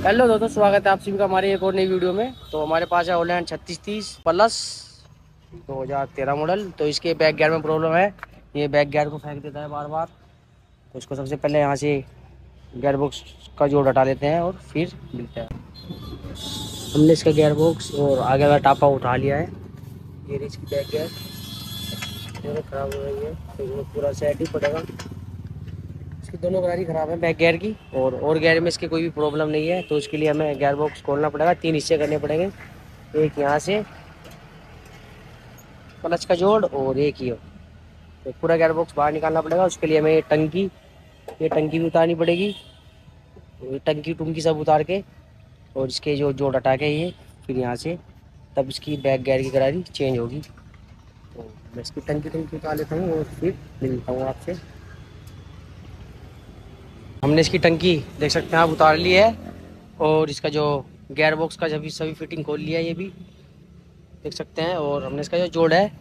Hello दोस्तों, स्वागत है आप सभी का हमारे एक और नई वीडियो में। तो हमारे पास है ओलैंड 3630 प्लस 2013 मॉडल। तो इसके बैक गियर में प्रॉब्लम है, ये बैक गियर को फेंक देता है बार बार। तो इसको सबसे पहले यहाँ से गियर बॉक्स का जोड़ हटा लेते हैं और फिर मिलता है। हमने इसका गियर बॉक्स और आगे का टापा उठा लिया है। ये इसकी बैक गियर खराब हो रही है तो इसमें पूरा सेट ही पड़ेगा। इसकी दोनों गाड़ी ख़राब है बैक गियर की, और गियर में इसकी कोई भी प्रॉब्लम नहीं है। तो उसके लिए हमें गियर बॉक्स खोलना पड़ेगा, 3 हिस्से करने पड़ेंगे। एक यहाँ से क्लच का जोड़ और एक ये, तो पूरा गियर बॉक्स बाहर निकालना पड़ेगा। उसके लिए हमें ये टंकी भी उतारनी पड़ेगी। ये टंकी टुंकी सब उतार के और इसके जो जोड़ हटा के ये फिर यहाँ से तब इसकी बैक गियर की करारी चेंज होगी। तो मैं इसकी टंकी टुंकी उतार लेता हूँ और फिर मिलता हूँ आपसे। हमने इसकी टंकी देख सकते हैं आप उतार ली है, और इसका जो गियर बॉक्स का सभी फिटिंग खोल लिया है, ये भी देख सकते हैं। और हमने इसका जो जोड़ है,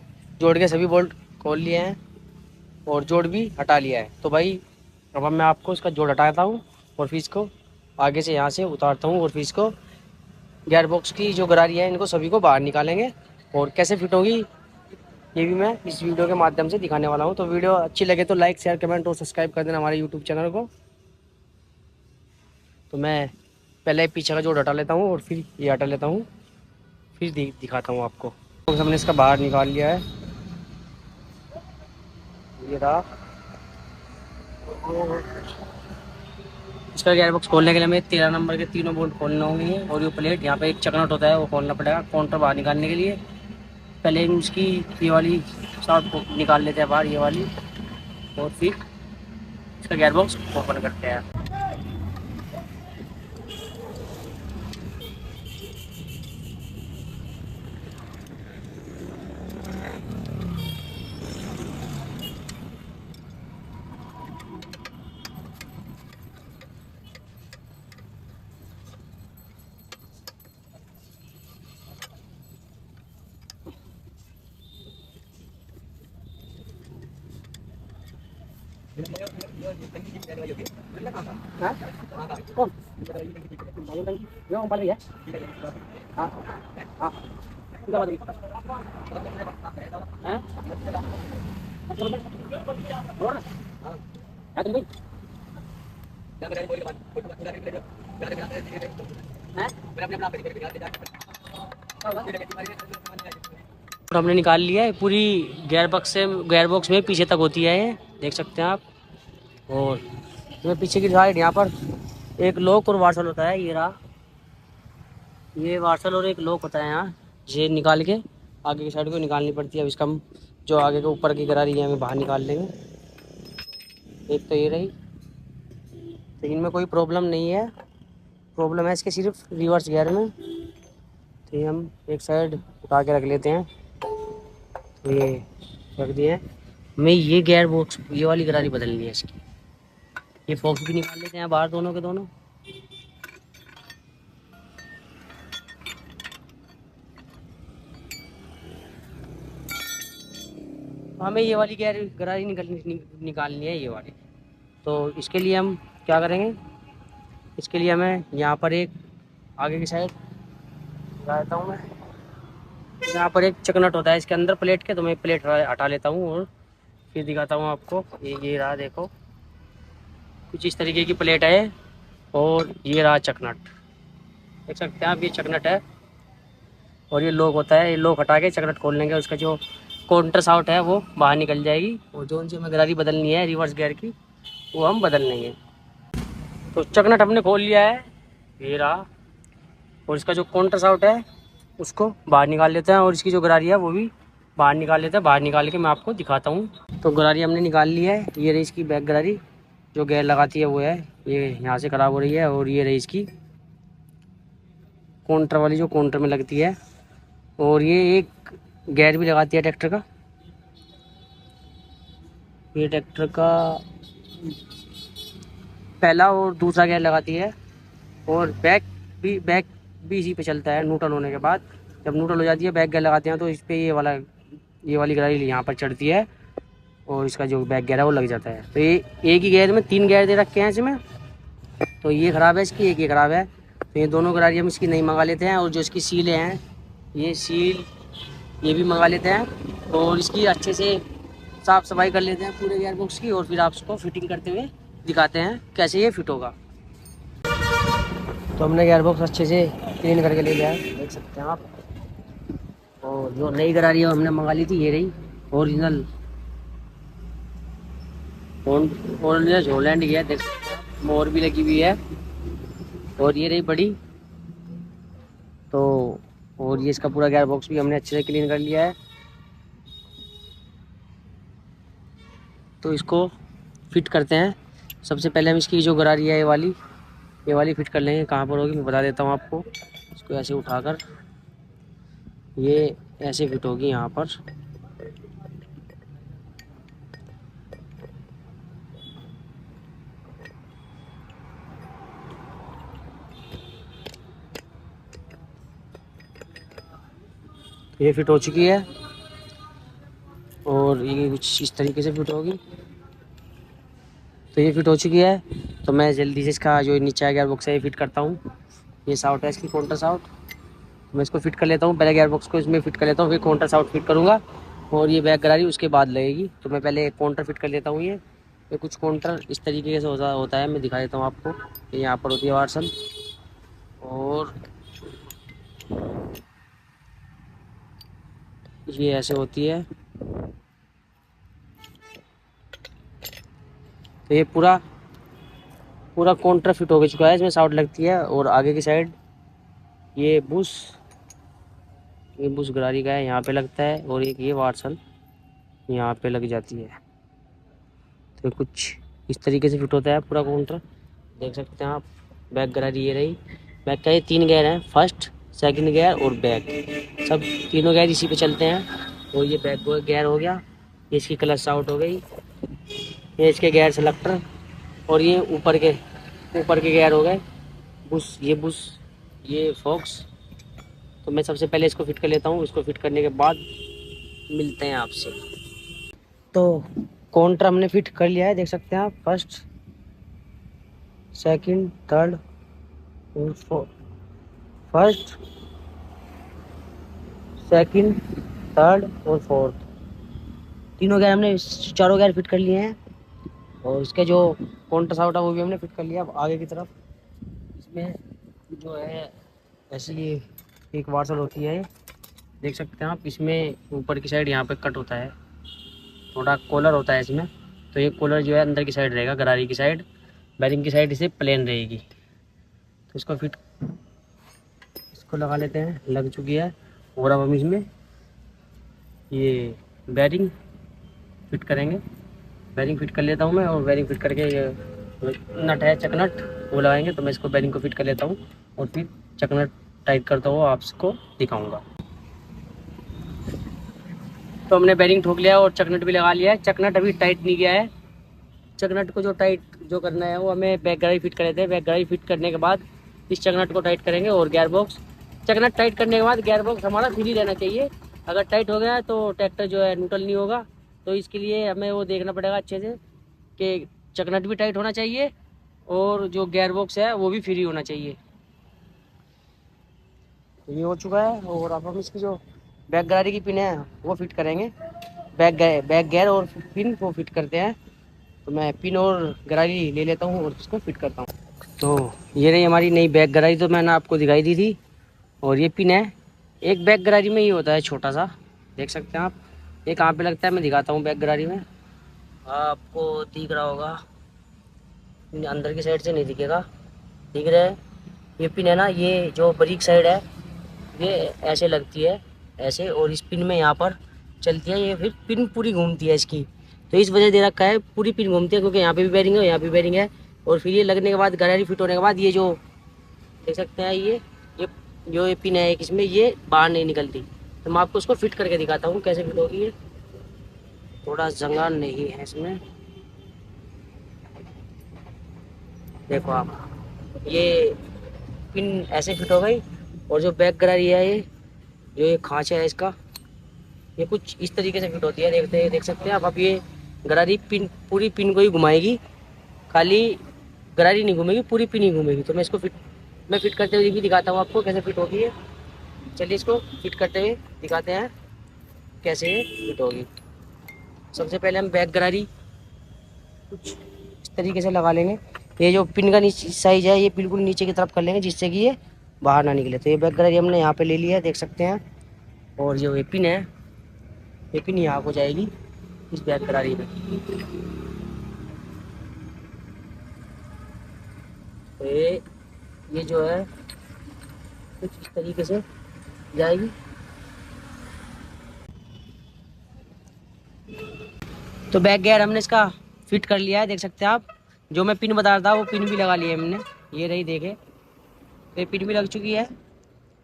जोड़ के सभी बोल्ट खोल लिए हैं और जोड़ भी हटा लिया है। तो भाई अब मैं आपको इसका जोड़ हटाता हूँ और फिर इसको आगे से यहाँ से उतारता हूँ और फिर इसको गियर बॉक्स की जो गरारी है इनको सभी को बाहर निकालेंगे। और कैसे फिट होगी ये भी मैं इस वीडियो के माध्यम से दिखाने वाला हूँ। तो वीडियो अच्छी लगे तो लाइक शेयर कमेंट और सब्सक्राइब कर देना हमारे यूट्यूब चैनल को। तो मैं पहले पीछे का जोड़ हटा लेता हूँ और फिर ये हटा लेता हूँ, फिर दिखाता हूँ आपको। तो हमने इसका बाहर निकाल लिया है, ये रहा। इसका गियर बॉक्स खोलने के लिए हमें 13 नंबर के तीनों बोल्ट खोलने होंगे। और ये प्लेट यहाँ पे एक चकनट होता है वो खोलना पड़ेगा काउंटर बाहर निकालने के लिए। पहले हम इसकी ये वाली शाफ्ट निकाल लेते हैं बाहर, ये वाली, और फिर इसका गियर बॉक्स ओपन करते हैं। हमने निकाल लिया है पूरी गियर बॉक्स में पीछे तक होती है, ये देख सकते हैं आप। और ये पीछे की साइड यहाँ पर एक लॉक और वार्सल होता है, ये रहा। ये वार्सल और एक लॉक होता है यहाँ, ये निकाल के आगे की साइड को निकालनी पड़ती है। अब इसका हम जो आगे के ऊपर की गरारी है हमें बाहर निकाल लेंगे। एक तो ये रही, तो इनमें कोई प्रॉब्लम नहीं है, प्रॉब्लम है इसके सिर्फ रिवर्स गियर में। तो ये हम एक साइड उठा के रख लेते हैं, तो ये रख दिए। हमें ये गियर बॉक्स ये वाली गरारी बदलनी है इसकी। ये फॉक्स भी निकाल लेते हैं बाहर दोनों के दोनों। हमें ये वाली गरारी निकालनी है, ये वाली। तो इसके लिए हम क्या करेंगे, इसके लिए हमें यहाँ पर एक आगे की साइड लगाता हूँ मैं। यहाँ पर एक चकनट होता है इसके अंदर प्लेट के, तो मैं प्लेट हटा लेता हूँ और फिर दिखाता हूँ आपको। ये रहा, देखो कुछ इस तरीके की प्लेट है। और ये रहा चकनट, देख सकते हैं आप, ये चकनट है। और ये लॉक होता है, ये लॉक हटा के चकनट खोल लेंगे, उसका जो काउंटर साउट है वो बाहर निकल जाएगी। और जो उनसे हमें गरारी बदलनी है रिवर्स गियर की, वो हम बदल लेंगे। तो चकनट हमने खोल लिया है, ये रहा। और इसका जो काउंटर साउट है उसको बाहर निकाल लेते हैं, और इसकी जो गरारी है वो भी बाहर निकाल लेते हैं। बाहर निकाल के मैं आपको दिखाता हूँ। तो गरारी हमने निकाल ली है, ये रही इसकी बैक गरारी, जो गियर लगाती है वो है, ये यहाँ से ख़राब हो रही है। और ये रही इसकी काउंटर वाली, जो काउंटर में लगती है। और ये एक गियर भी लगाती है ट्रैक्टर का, ये ट्रैक्टर का पहला और दूसरा गियर लगाती है। और बैक भी इसी पे चलता है न्यूट्रल होने के बाद। जब न्यूट्रल हो जाती है बैक गियर लगाते हैं तो इस पर ये वाली गरारी यहाँ पर चढ़ती है, और इसका जो बैक गियर है वो लग जाता है। तो ये एक ही गियर में 3 गियर दे रखे हैं इसमें, तो ये ख़राब है इसकी, एक ये ख़राब है। तो ये दोनों गरारी हम इसकी नई मंगा लेते हैं, और जो इसकी सीलें हैं ये सील ये भी मंगा लेते हैं, और इसकी अच्छे से साफ़ सफाई कर लेते हैं पूरे गियर बॉक्स की, और फिर आपको फिटिंग करते हुए दिखाते हैं कैसे ये फिट होगा। तो हमने गियर बॉक्स अच्छे से क्लीन करके ले लिया है, देख सकते हैं आप। और जो नई गरारी हमने मंगा ली थी ये रही ओरिजिनल हॉलैंड की है, देख सकते हैं मोर भी लगी हुई है। और ये रही बड़ी, तो और ये इसका पूरा गियर बॉक्स भी हमने अच्छे से क्लीन कर लिया है। तो इसको फिट करते हैं। सबसे पहले हम इसकी जो गरारी है ये वाली फिट कर लेंगे। कहाँ पर होगी मैं बता देता हूँ आपको। इसको ऐसे उठाकर ये ऐसे फिट होगी यहाँ पर। ये फिट हो चुकी है, और ये कुछ इस तरीके से फिट होगी। तो ये फिट हो चुकी है, तो मैं जल्दी से इसका जो नीचे गियर बॉक्स है ये फिट करता हूँ। ये साउट है इसकी काउंटर साउट, मैं इसको फिट कर लेता हूँ। पहले गियर बॉक्स को इसमें फिट कर लेता हूँ, फिर काउंटर साउट फिट करूँगा, और ये बैक गरारी उसके बाद लगेगी। तो मैं पहले काउंटर फिट कर लेता हूँ। ये कुछ काउंटर इस तरीके से होता है, मैं दिखा देता हूँ आपको। ये यहाँ पर होती है वार्सल, और ये ऐसे होती है। तो ये पूरा काउंटर फिट हो चुका है, इसमें साउट लगती है। और आगे की साइड ये बुश गरारी का है, यहाँ पे लगता है, और एक ये वार्सल यहाँ पे लग जाती है। तो कुछ इस तरीके से फिट होता है पूरा काउंटर, देख सकते हैं आप। बैक गरारी ये रही। बैक का ये 3 गियर हैं, फर्स्ट सेकंड गियर और बैक, सब तीनों गियर इसी पे चलते हैं। और ये बैक गियर हो गया, ये इसकी क्लच आउट हो गई, ये इसके गियर सेलेक्टर, और ये ऊपर के गियर हो गए बुश, ये फॉक्स। तो मैं सबसे पहले इसको फिट कर लेता हूँ। इसको फिट करने के बाद मिलते हैं आपसे। तो काउंटर हमने फिट कर लिया है, देख सकते हैं आप। फर्स्ट सेकंड थर्ड और फोर्थ, फर्स्ट सेकंड थर्ड और फोर्थ, तीनों गियर हमने चारों गियर फिट कर लिए हैं। और इसके जो काउंटर साउट है वो भी हमने फिट कर लिया। अब आगे की तरफ इसमें जो है ऐसी एक वार्सल होती है, देख सकते हैं आप। इसमें ऊपर की साइड यहाँ पे कट होता है, थोड़ा कॉलर होता है इसमें। तो ये कॉलर जो है अंदर की साइड रहेगा, गरारी की साइड, बैरिंग की साइड इसे प्लेन रहेगी। तो इसको लगा लेते हैं, लग चुकी है। और अब हम इसमें ये बैरिंग फिट करेंगे। बैरिंग फिट कर लेता हूँ मैं, और बैरिंग फिट करके ये नट है चकनट वो लगाएंगे। तो मैं इसको बैरिंग को फिट कर लेता हूँ, और फिर चकनट टाइट करता हुआ आपको दिखाऊंगा। तो हमने बैरिंग ठोक लिया और चकनट भी लगा लिया है। चकनट अभी टाइट नहीं गया है। चकनट को जो टाइट करना है वो हमें बैक गरारी फिट कर लेते हैं। बैक गरारी फिट करने के बाद इस चकनट को टाइट करेंगे। और गियर बॉक्स चकनट टाइट करने के बाद गियर बॉक्स हमारा फ्री रहना चाहिए। अगर टाइट हो गया तो ट्रैक्टर जो है न्यूट्रल नहीं होगा। तो इसके लिए हमें वो देखना पड़ेगा अच्छे से कि चकनट भी टाइट होना चाहिए, और जो गियर बॉक्स है वो भी फ्री होना चाहिए। ये हो चुका है। और अब हम इसकी जो बैक गरारी की पिन है वो फिट करेंगे। बैक गियर और पिन को फिट करते हैं। तो मैं पिन और गरारी ले लेता हूँ और इसको फिट करता हूँ। तो ये रही हमारी नई बैक गरारी, तो मैंने आपको दिखाई दी थी। और ये पिन है, एक बैक गरारी में ये होता है छोटा सा, देख सकते हैं आप। ये कहाँ पे लगता है मैं दिखाता हूँ। बैक गरारी में आपको दिख रहा होगा, अंदर की साइड से नहीं दिखेगा, दिख रहा है। ये पिन है ना, ये जो ब्रेक साइड है ये ऐसे लगती है ऐसे, और इस पिन में यहाँ पर चलती है। ये फिर पिन पूरी घूमती है इसकी, तो इस वजह दे रखा है पूरी पिन घूमती है, क्योंकि यहाँ पे भी बेरिंग है, यहाँ पे बेरिंग है। और फिर ये लगने के बाद गरारी फिट होने के बाद ये जो देख सकते हैं ये जो ये पिन है एक, इसमें ये बाहर नहीं निकलती। तो मैं आपको उसको फिट करके दिखाता हूँ कैसे फिट होगी। ये थोड़ा जंगा नहीं है इसमें, देखो आप, ये पिन ऐसे फिट हो गई। और जो बैक गरारी है ये जो ये खांचा है इसका, ये कुछ इस तरीके से फिट होती है, देख सकते हैं आप। अब ये गरारी पिन पूरी पिन को ही घुमाएगी, खाली गरारी नहीं घूमेगी, पूरी पिन ही घूमेगी। तो मैं इसको फिट मैं फिट करते हुए भी दिखाता हूँ आपको कैसे फिट होगी है। चलिए इसको फिट करते हुए दिखाते हैं कैसे ये फिट होगी। सबसे पहले हम बैक गरारी कुछ इस तरीके से लगा लेंगे। ये जो पिन का नीचे साइज है ये बिल्कुल नीचे की तरफ कर लेंगे जिससे कि ये बाहर ना निकले। तो ये बैक गरारी हमने यहाँ पे ले लिया है, देख सकते हैं। और जो ये पिन है, ये पिन यहाँ हो जाएगी इस बैक गरारी में। तो ये जो है कुछ इस तरीके से जाएगी। तो बैक गियर हमने इसका फिट कर लिया है, देख सकते हैं आप। जो मैं पिन बता रहा था वो पिन भी लगा लिया है हमने, ये रही देखे। तो ये पिन भी लग चुकी है।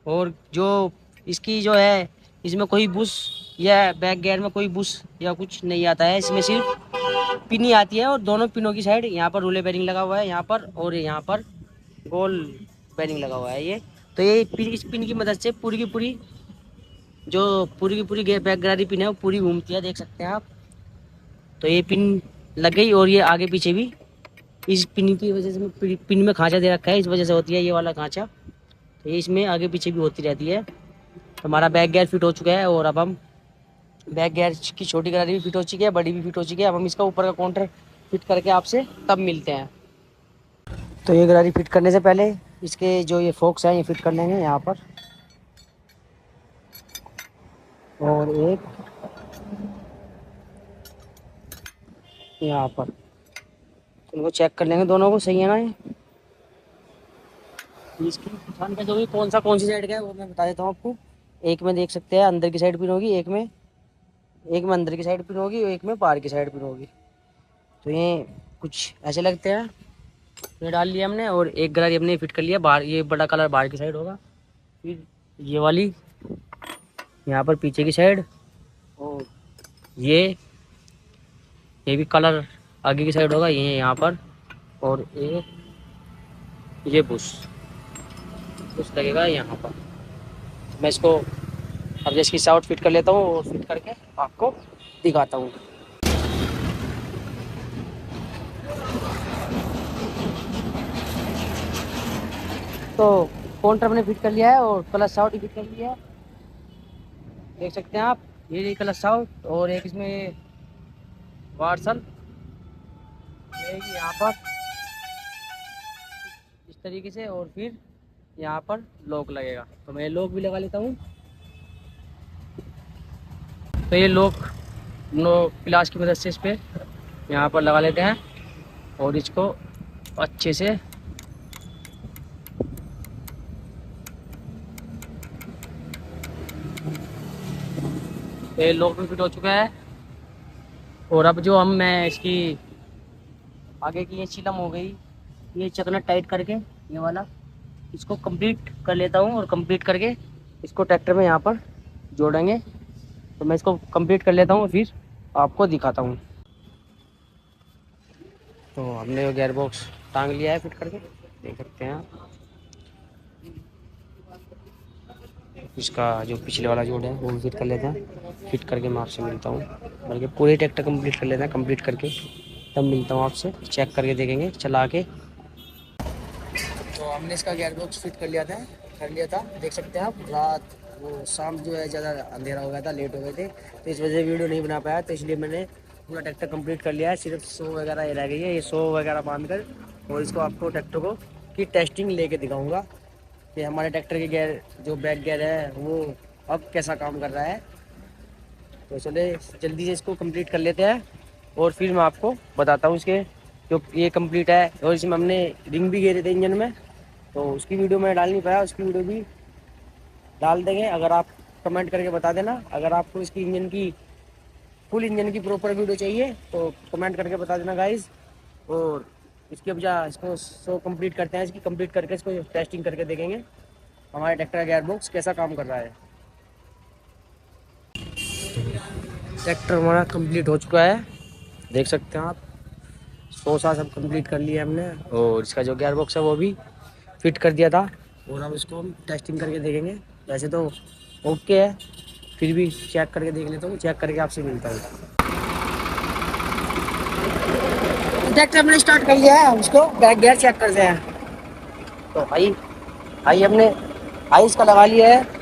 और जो इसकी जो है इसमें कोई बुश या बैक गियर में कोई बुश या कुछ नहीं आता है, इसमें सिर्फ पिन ही आती है। और दोनों पिनों की साइड यहाँ पर रूले बेरिंग लगा हुआ है यहाँ पर, और यहाँ पर गोल बेरिंग लगा हुआ है ये। तो ये पिन, इस पिन की मदद से पूरी की पूरी बैक गरारी पिन है वो पूरी घूमती है, देख सकते हैं आप। तो ये पिन लग गई और ये आगे पीछे भी इस पिन की वजह से पिन में खांचा दे रखा है, इस वजह से होती है ये वाला खांचा। तो ये इसमें आगे पीछे भी होती रहती है। तो हमारा बैक गियर फिट हो चुका है। और अब हम बैक गियर की छोटी गरारी भी फिट हो चुकी है, बड़ी भी फिट हो चुकी है। अब हम इसका ऊपर का काउंटर फिट करके आपसे तब मिलते हैं। तो ये गरारी फिट करने से पहले इसके जो ये फोक्स हैं ये फिट कर लेंगे यहाँ पर, और एक यहाँ पर। इनको चेक कर लेंगे दोनों को, सही है ना ये। इसकी पहचान कैसे होगी कौन सी साइड का है वो मैं बता देता हूँ आपको। एक में देख सकते हैं अंदर की साइड पिन होगी, एक में अंदर की साइड पिन होगी और एक में बाहर की साइड पिन होगी। तो ये कुछ ऐसे लगते हैं। ये डाल लिया हमने और एक गरारी हमने फिट कर लिया बाहर, ये बड़ा कलर बाहर की साइड होगा। फिर ये वाली यहाँ पर पीछे की साइड, और ये भी कलर आगे की साइड होगा, ये यहाँ पर। और ये बुश लगेगा यहाँ पर। मैं इसको अब जैसे साउट फिट कर लेता हूँ और फिट करके आपको दिखाता हूँ। तो काउंटर हमने फिट कर लिया है और प्लस साउट भी फिट कर लिया है, देख सकते हैं आप। ये प्लस साउट और एक इसमें वार्सल यहाँ पर इस तरीके से, और फिर यहाँ पर लॉक लगेगा। तो मैं लॉक भी लगा लेता हूँ। तो ये लॉक प्लास की मदद से इस पर यहाँ पर लगा लेते हैं और इसको अच्छे से ये लॉक भी फिट हो चुका है। और अब जो मैं इसकी आगे की ये चिलम हो गई, ये चकना टाइट करके ये वाला इसको कंप्लीट कर लेता हूँ। और कंप्लीट करके इसको ट्रैक्टर में यहाँ पर जोड़ेंगे। तो मैं इसको कंप्लीट कर लेता हूँ फिर आपको दिखाता हूँ। तो हमने गियर बॉक्स टांग लिया है फिट करके, देख सकते हैं आप। इसका जो पिछले वाला जोड़ है वो भी फिट कर लेते हैं। फिट करके मैं आपसे मिलता हूँ, बल्कि पूरे ट्रैक्टर कंप्लीट कर लेते हैं। कंप्लीट करके तब मिलता हूँ आपसे, चेक करके देखेंगे चला के। तो हमने इसका गियर बॉक्स फिट कर लिया था, देख सकते हैं आप। रात वो शाम जो है ज़्यादा अंधेरा हो गया था, लेट हो गए थे, तो इस वजह से वीडियो नहीं बना पाया। तो इसलिए मैंने पूरा ट्रैक्टर कंप्लीट कर लिया है। सिर्फ शो वगैरह ये रह गई है, ये शो वगैरह बांध कर और इसको आपको ट्रैक्टर को की टेस्टिंग लेके दिखाऊंगा कि हमारे ट्रैक्टर के गियर जो बैक गियर है वो अब कैसा काम कर रहा है। तो चले जल्दी से इसको कंप्लीट कर लेते हैं और फिर मैं आपको बताता हूँ इसके जो ये कंप्लीट है। और इसमें हमने रिंग भी घेरे थे इंजन में, तो उसकी वीडियो मैं डाल नहीं पाया, उसकी वीडियो भी डाल देंगे। अगर आप कमेंट करके बता देना, अगर आपको इसकी फुल इंजन की प्रॉपर वीडियो चाहिए तो कमेंट करके बता देना गाइज। और इसके बजाय इसको शो कंप्लीट करते हैं, इसकी कंप्लीट करके इसको टेस्टिंग करके देखेंगे हमारे ट्रैक्टर का गियर बॉक्स कैसा काम कर रहा है। ट्रैक्टर हमारा कंप्लीट हो चुका है, देख सकते हैं आप। शोसा सब कंप्लीट कर लिया हमने और इसका जो गियर बॉक्स है वो भी फिट कर दिया था। और अब इसको हम टेस्टिंग करके देखेंगे। वैसे तो ओके है, फिर भी चेक करके देख लेता हूँ, चेक करके आपसे मिलता हूँ। ट्रैक्टर हमने स्टार्ट कर लिया है, उसको बैक गियर चेक करते हैं। तो भाई भाई हमने भाई इसका लगा लिया है।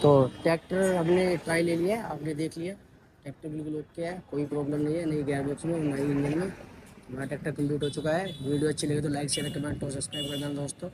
तो ट्रैक्टर हमने ट्राई ले लिया, आपने देख लिया। ट्रैक्टर बिल्कुल ओके है, कोई प्रॉब्लम नहीं है, नहीं गियर बॉक्स में, नहीं इंजन में। हमारा ट्रैक्टर कंप्लीट हो चुका है। वीडियो अच्छी लगे तो लाइक शेयर कमेंट और सब्सक्राइब कर देना दोस्तों।